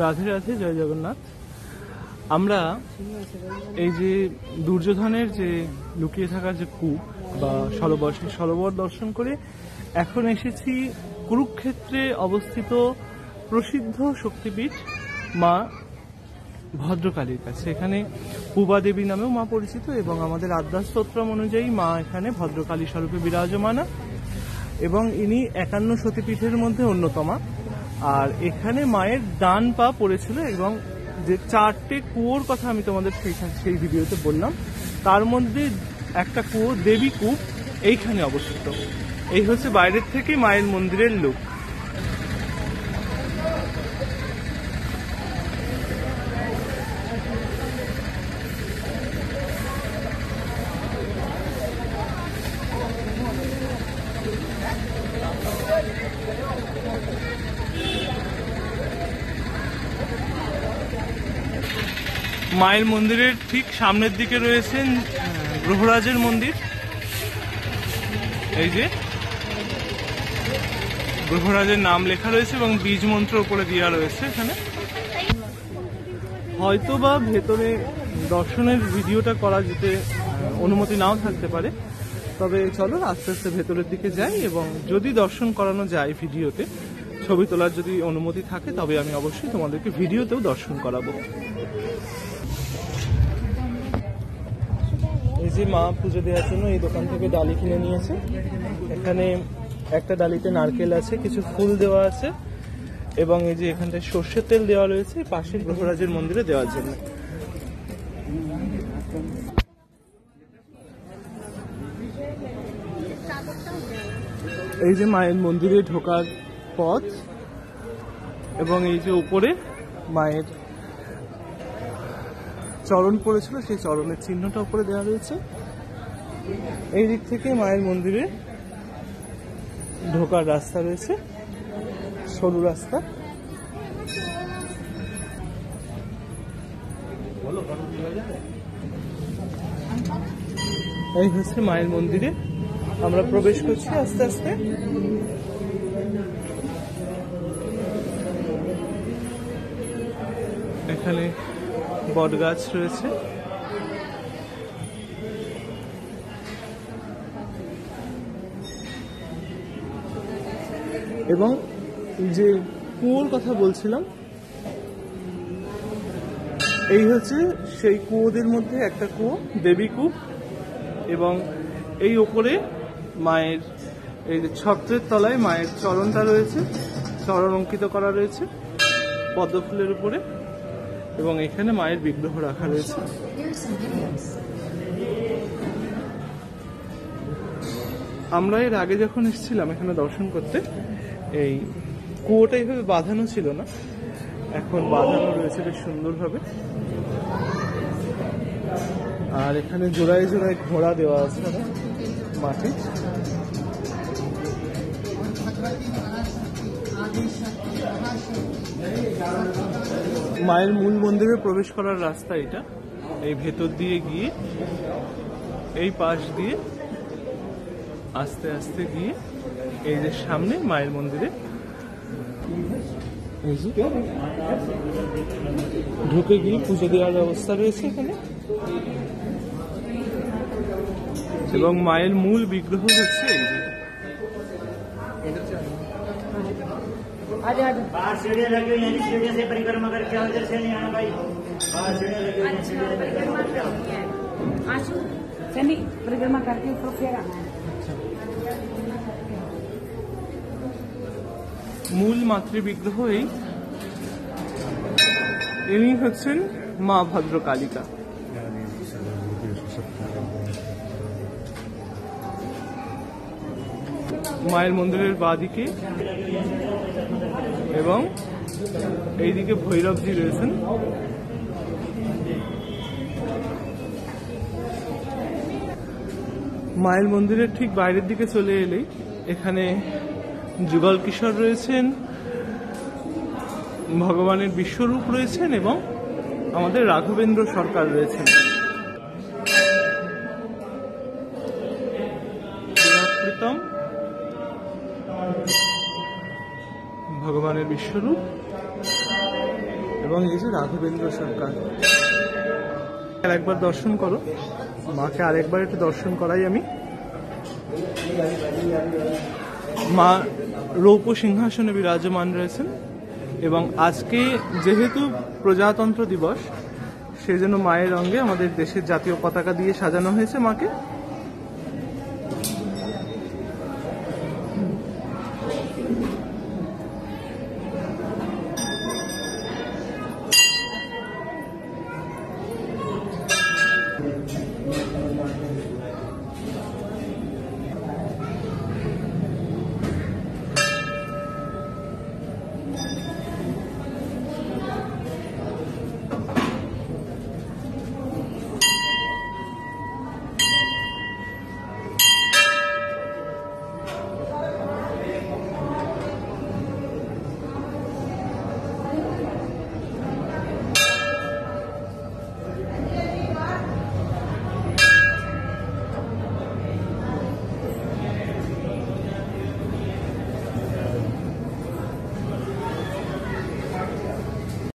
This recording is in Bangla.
রাধে রাধে, জয় জগন্নাথ। আমরা এই যে দুর্যোধনের যে লুকিয়ে থাকা যে কূপ বা সরোবর, সেই সরোবর দর্শন করে এখন এসেছি কুরুক্ষেত্রে অবস্থিত প্রসিদ্ধ শক্তিপীঠ মা ভদ্রকালীর কাছে। এখানে পূবা দেবী নামেও মা পরিচিত এবং আমাদের আদ্যাস্তোত্রম অনুযায়ী মা এখানে ভদ্রকালী স্বরূপে বিরাজমানা এবং ইনি 51 সতীপীঠের মধ্যে অন্যতমা। আর এখানে মায়ের ডান পা পড়েছিল এবং যে 4টে কুয়োর কথা আমি তোমাদের সেই ভিডিওতে বললাম, তার মধ্যে একটা কুয়ো দেবী কূপ এইখানে অবস্থিত। এই হচ্ছে বাইরের থেকে মায়ের মন্দিরের লুক। মায়ের মন্দিরের ঠিক সামনের দিকে রয়েছেন গ্রহরাজের মন্দির। এই যে গ্রহরাজের নাম লেখা রয়েছে এবং বীজ মন্ত্র উপরে দেওয়া রয়েছে এখানে। হয়তোবা ভেতরে দর্শনের ভিডিওটা করা যেতে অনুমতি নাও থাকতে পারে, তবে চলো আস্তে আস্তে ভেতরের দিকে যাই এবং যদি দর্শন করানো যায় ভিডিওতে, ছবি তোলার যদি অনুমতি থাকে, তবে আমি অবশ্যই তোমাদেরকে ভিডিওতেও দর্শন করাবো। এই যে মা পুজো দেওয়ার জন্য এই দোকান থেকে ডালি কিনে নিয়েছে। এখানে একটা ডালিতে নারকেল আছে, কিছু ফুল দেওয়া আছে এবং এই যে এখানটায় সর্ষের তেল দেওয়া রয়েছে পাশে গ্রহরাজের মন্দিরে দেওয়ার জন্য। এই যে মায়ের মন্দিরে ঢোকার পথ এবং এই যে উপরে মায়ের চরণ পড়েছিল, সেই চরণের চিহ্নটা উপরে দেওয়া রয়েছে। এই দিক থেকে মায়ের মন্দিরে ঢোকার রাস্তা রয়েছে, সরু রাস্তা। এই হচ্ছে মায়ের মন্দিরে আমরা প্রবেশ করছি আস্তে আস্তে। এখানে বট গাছ রয়েছে এবং যে কুয়োর কথা বলছিলাম, এই হচ্ছে সেই কুয়োদের মধ্যে একটা কুয়ো, দেবী কূপ। এবং এই ওপরে মায়ের এই যে ছত্রের তলায় মায়ের চরণটা রয়েছে, চরণ অঙ্কিত করা রয়েছে পদ্ম ফুলের উপরে এবং এখানে মায়ের বিগ্রহ রাখা রয়েছে। আমরা এর আগে যখন এসেছিলাম এখানে দর্শন করতে, এই কুয়োটা এইভাবে বাঁধানো ছিল না, এখন বাঁধানো রয়েছে বেশ সুন্দরভাবে। আর এখানে জোড়ায় জোড়ায় ঘোড়া দেওয়া আছে মাটি। মায়ের মূল মন্দিরে প্রবেশ করার রাস্তা এটা। এই ভেতর দিয়ে গিয়ে এই পাশ দিয়ে আস্তে আস্তে গিয়ে এই যে সামনে মায়ের মন্দিরে ঢুকে গিয়ে পুজো দেওয়ার ব্যবস্থা রয়েছে এখানে। এবং মায়ের মূল বিগ্রহ হচ্ছে এই যে মূল মাতৃবিগ্রহ। ইনি হচ্ছেন মা ভদ্রকালিকা। মায়ের মন্দিরের বাঁদিকে এবং এইদিকে ভৈরবজি রয়েছেন। মায়ের মন্দিরের ঠিক বাইরের দিকে চলে এলেই এখানে যুগল কিশোর রয়েছেন, ভগবানের বিশ্বরূপ রয়েছেন এবং আমাদের রাঘবেন্দ্র সরকার রয়েছেন। ভগবানের বিশ্বরূপ এবং এই যে রাঘবেন্দ্র সরকার। একবার দর্শন করো মাকে, আরেকবার একটু দর্শন করাই আমি। মা রৌপ্য সিংহাসনে বিরাজমান রয়েছেন এবং আজকে যেহেতু প্রজাতন্ত্র দিবস, সেজন্য মায়ের রঙে আমাদের দেশের জাতীয় পতাকা দিয়ে সাজানো হয়েছে মাকে।